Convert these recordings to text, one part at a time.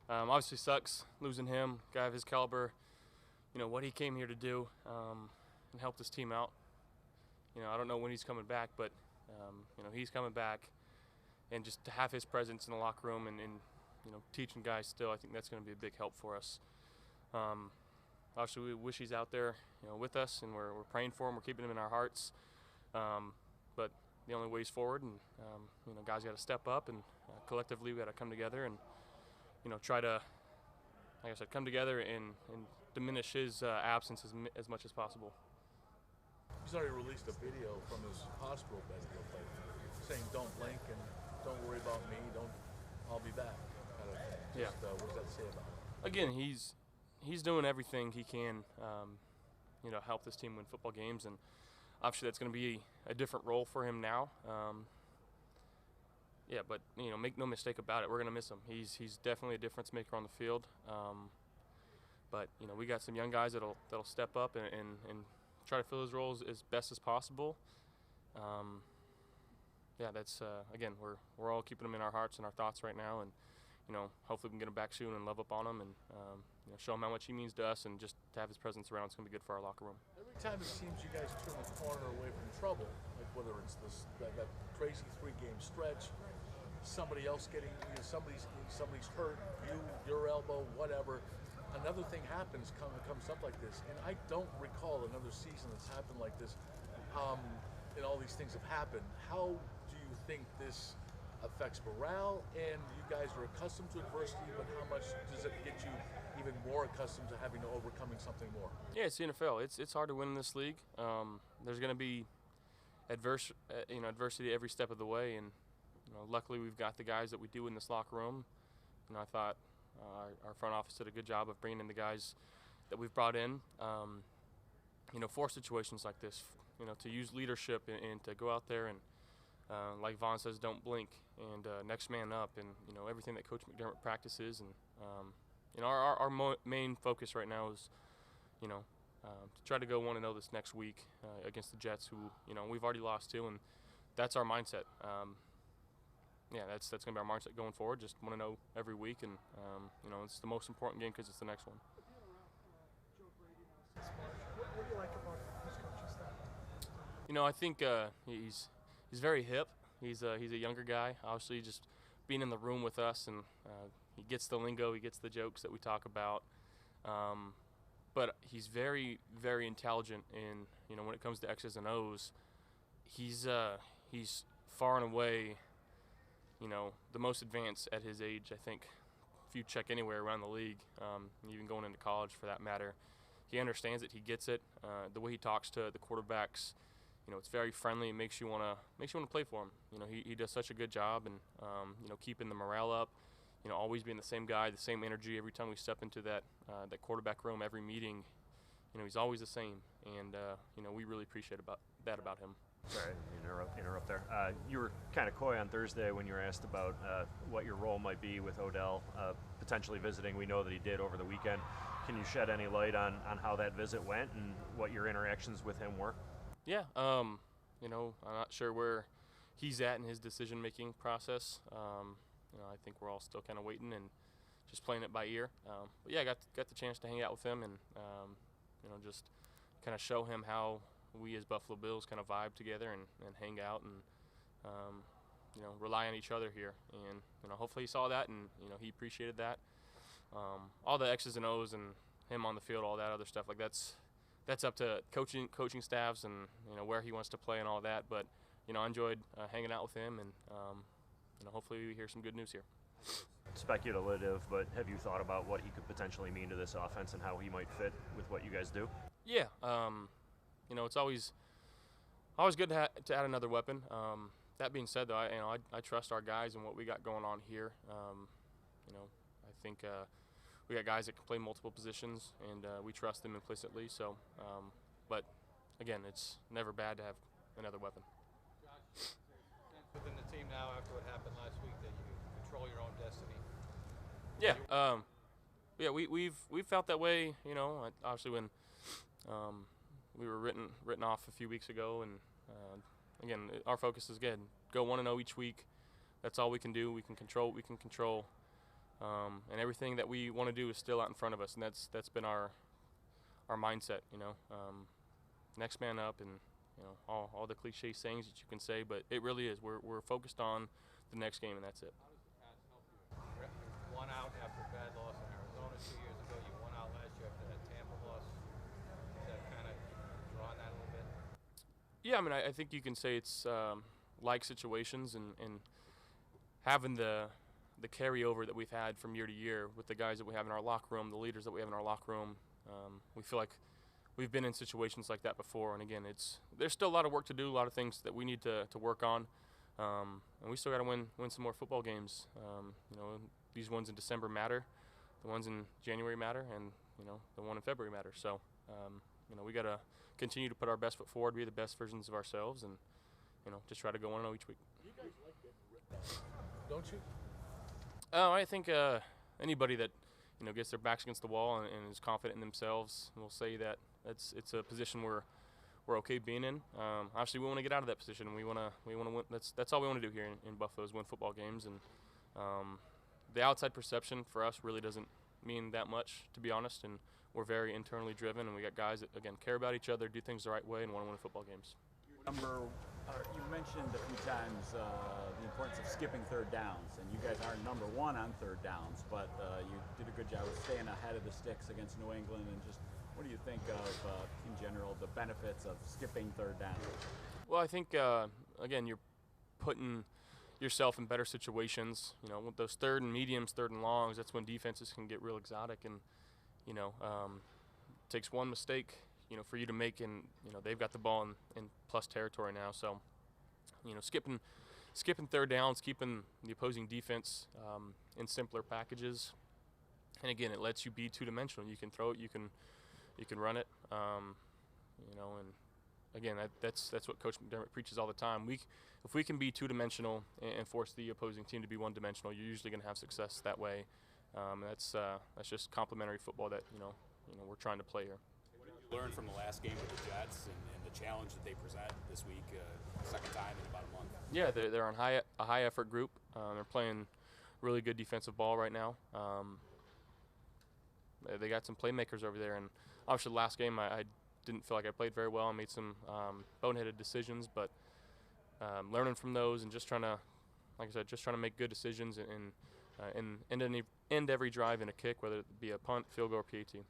Obviously sucks losing him, guy of his caliber. You know what he came here to do, and help this team out. You know, I don't know when he's coming back, but you know, he's coming back, and just to have his presence in the locker room and you know, teaching guys still, I think that's going to be a big help for us. Obviously, we wish he's out there, you know, with us, and we're praying for him. We're keeping him in our hearts. But the only way is forward, and you know, guys got to step up, and collectively we got to come together and, you know, try to, like I said, come together and diminish his absence as much as possible. He's already released a video from his hospital bed, saying "Don't blink and don't worry about me. I'll be back." Kind of thing. Yeah. What does that say about him? Again, he's doing everything he can, you know, help this team win football games, and obviously that's going to be a different role for him now. Yeah, but you know, make no mistake about it, we're going to miss him. He's definitely a difference maker on the field. But you know, we got some young guys that'll step up and try to fill his roles as best as possible. Yeah, that's again, we're all keeping him in our hearts and our thoughts right now, and you know, hopefully we can get him back soon and love up on him, and you know, show him how much he means to us, and just to have his presence around, it's going to be good for our locker room. Every time it seems you guys turn the corner away from trouble, like whether it's that crazy 3-game stretch, somebody else getting, you know, somebody's hurt, your elbow, whatever. Another thing happens, comes up like this, and I don't recall another season that's happened like this. And all these things have happened. How do you think this affects morale? And you guys are accustomed to adversity, but how much does it get you even more accustomed to having to overcoming something more? Yeah, it's the NFL. It's hard to win in this league. There's going to be adversity every step of the way, and you know, luckily we've got the guys that we do in this locker room. You know, I thought our front office did a good job of bringing in the guys that we've brought in. You know, for situations like this, you know, to use leadership and to go out there and, like Vaughn says, don't blink, and next man up, and you know, everything that Coach McDermott practices. And you know, our main focus right now is, you know, to try to go 1-0 this next week against the Jets, who, you know, we've already lost to, and that's our mindset. Yeah, that's going to be our mindset going forward. Just 1-0 every week, and you know, it's the most important game because it's the next one. What do you like about his coaching staff? You know, I think he's very hip. He's a younger guy. Obviously, just being in the room with us, and he gets the lingo, he gets the jokes that we talk about. But he's very, very intelligent in, you know, when it comes to X's and O's. He's far and away, you know, the most advanced at his age, I think, if you check anywhere around the league, even going into college for that matter. He understands it. He gets it. The way he talks to the quarterbacks, you know, it's very friendly. It makes you wanna play for him. You know, he does such a good job, and you know, keeping the morale up. You know, always being the same guy, the same energy every time we step into that quarterback room, every meeting. You know, he's always the same, and you know, we really appreciate that about him. Sorry, interrupt there. You were kind of coy on Thursday when you were asked about what your role might be with Odell potentially visiting. We know that he did over the weekend. Can you shed any light on how that visit went and what your interactions with him were? Yeah, you know, I'm not sure where he's at in his decision-making process. You know, I think we're all still kind of waiting and just playing it by ear. But yeah, I got the chance to hang out with him, and you know, just kind of show him how we as Buffalo Bills kind of vibe together and hang out, and you know, rely on each other here. And you know, hopefully he saw that, and you know, he appreciated that. All the X's and O's and him on the field, all that other stuff, like that's up to coaching staffs, and you know, where he wants to play and all that. But you know, I enjoyed hanging out with him, and you know, hopefully we hear some good news here. Speculative, but have you thought about what he could potentially mean to this offense and how he might fit with what you guys do? Yeah, you know, it's always good to add another weapon. That being said, though, I trust our guys and what we got going on here. You know, I think we got guys that can play multiple positions, and we trust them implicitly. So, but again, it's never bad to have another weapon. Josh, within the team now, after what happened last week, that you control your own destiny. Yeah, yeah, we've felt that way. You know, obviously when we were written off a few weeks ago, and again, our focus is good. Go 1-0 each week. That's all we can do. We can control what we can control. and everything that we want to do is still out in front of us, and that's been our mindset. Next man up, and all the cliche sayings that you can say, but it really is. We're focused on the next game, and that's it. How does the past help you? You won out after a bad loss in Arizona 2 years ago. You won out last year after that Tampa loss. Is that kind of drawing that a little bit? Yeah, I mean, I think you can say it's like situations, and having the carryover that we've had from year to year with the guys that we have in our locker room, the leaders that we have in our locker room. We feel like we've been in situations like that before, and again, there's still a lot of work to do, a lot of things that we need to work on, and we still got to win some more football games. These ones in December matter, the ones in January matter, and the one in February matter. So we got to continue to put our best foot forward, be the best versions of ourselves, and just try to go 1-0 each week. You guys like getting ripped out, don't you? Oh, I think anybody that gets their backs against the wall and is confident in themselves will say that it's a position we're okay being in. Obviously, we want to get out of that position. We want to win. That's all we want to do here in Buffalo is win football games. And the outside perception for us really doesn't mean that much, to be honest. And we're very internally driven, and we got guys that again care about each other, do things the right way, and want to win football games. You mentioned a few times the importance of skipping third downs, and you guys aren't number one on third downs, but you did a good job of staying ahead of the sticks against New England. And just what do you think of, in general, the benefits of skipping third down? Well, I think again you're putting yourself in better situations. With those third and mediums, third and longs, that's when defenses can get real exotic, and it takes one mistake for you to make, and they've got the ball in plus territory now. So skipping third downs, keeping the opposing defense in simpler packages, and again, it lets you be two-dimensional. You can throw it, you can run it, and again, that's what Coach McDermott preaches all the time. If we can be two-dimensional and force the opposing team to be one-dimensional, you're usually going to have success that way. That's just complementary football that we're trying to play here. What did you learn from the last game with the Jets and the challenge that they present this week, second time in about a month? Yeah, they're on a high effort group. They're playing really good defensive ball right now. They got some playmakers over there, and obviously the last game I didn't feel like I played very well. I made some boneheaded decisions, but learning from those and just trying to, like I said, just trying to make good decisions and end every drive in a kick, whether it be a punt, field goal, or PAT. You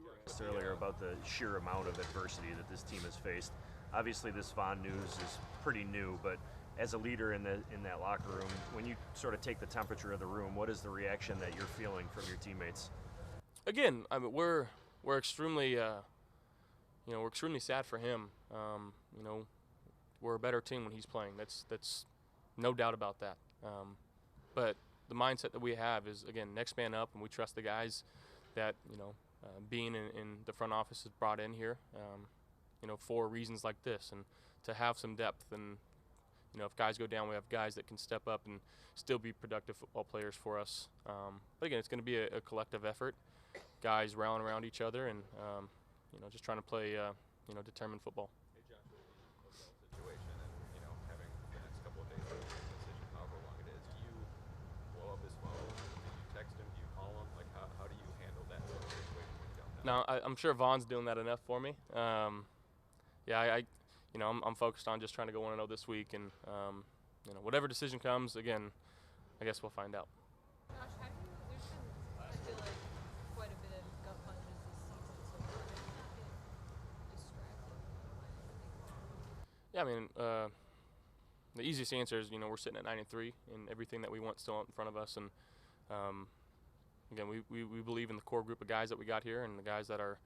were asked earlier about the sheer amount of adversity that this team has faced. Obviously, this Vaughn news is pretty new, but as a leader in that locker room, when you sort of take the temperature of the room, what is the reaction that you're feeling from your teammates? Again, I mean, we're extremely we're extremely sad for him. We're a better team when he's playing. That's no doubt about that. But the mindset that we have is, again, next man up, and we trust the guys that being in the front office is brought in here, for reasons like this, and to have some depth. And if guys go down, we have guys that can step up and still be productive football players for us. But again, it's going to be a collective effort. Guys rallying around each other and just trying to play determined football. Hey Josh, with the Odell situation and having the next couple of days to make a decision, however long it is, do you blow up his phone? Do you text him? Do you call him? Like how do you handle that sort of situation when you don't know? No, I'm sure Vaughn's doing that enough for me. I'm focused on just trying to go 1-0 this week, and whatever decision comes, again, I guess we'll find out. Josh, there's been, I feel like, quite a bit of gut punches this season so far. How do you not get distracted by anything? Yeah, I mean, the easiest answer is, we're sitting at 9-3, and everything that we want still in front of us. And again, we believe in the core group of guys that we got here, and the guys that are,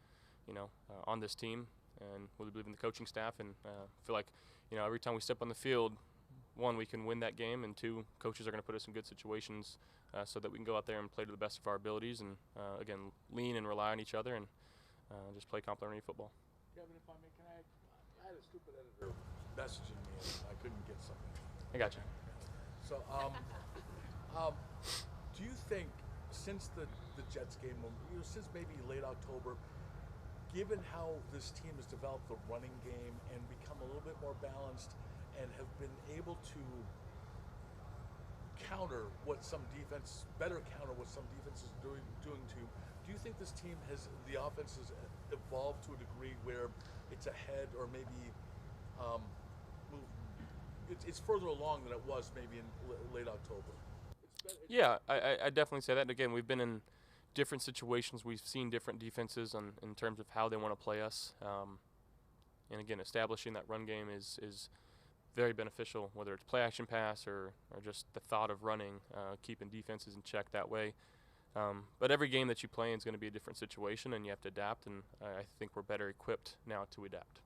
on this team, and we believe in the coaching staff, and feel like, every time we step on the field, one, we can win that game, and two, coaches are going to put us in good situations so that we can go out there and play to the best of our abilities, and again, lean and rely on each other, and just play complementary football. Kevin, if I may, I had a stupid editor messaging me and I couldn't get something. I got you. So, do you think since the Jets game, since maybe late October, given how this team has developed the running game and become a little bit more balanced and have been able to counter what some defense, better counter what some defense is doing to you. Do you think this team the offense has evolved to a degree where it's ahead, or maybe it's further along than it was maybe in late October? Yeah, I definitely say that. And again, we've been in different situations. We've seen different defenses in terms of how they want to play us. And again, establishing that run game is very beneficial, whether it's play action pass or just the thought of running, keeping defenses in check that way. But every game that you play in is going to be a different situation, and you have to adapt, and I think we're better equipped now to adapt.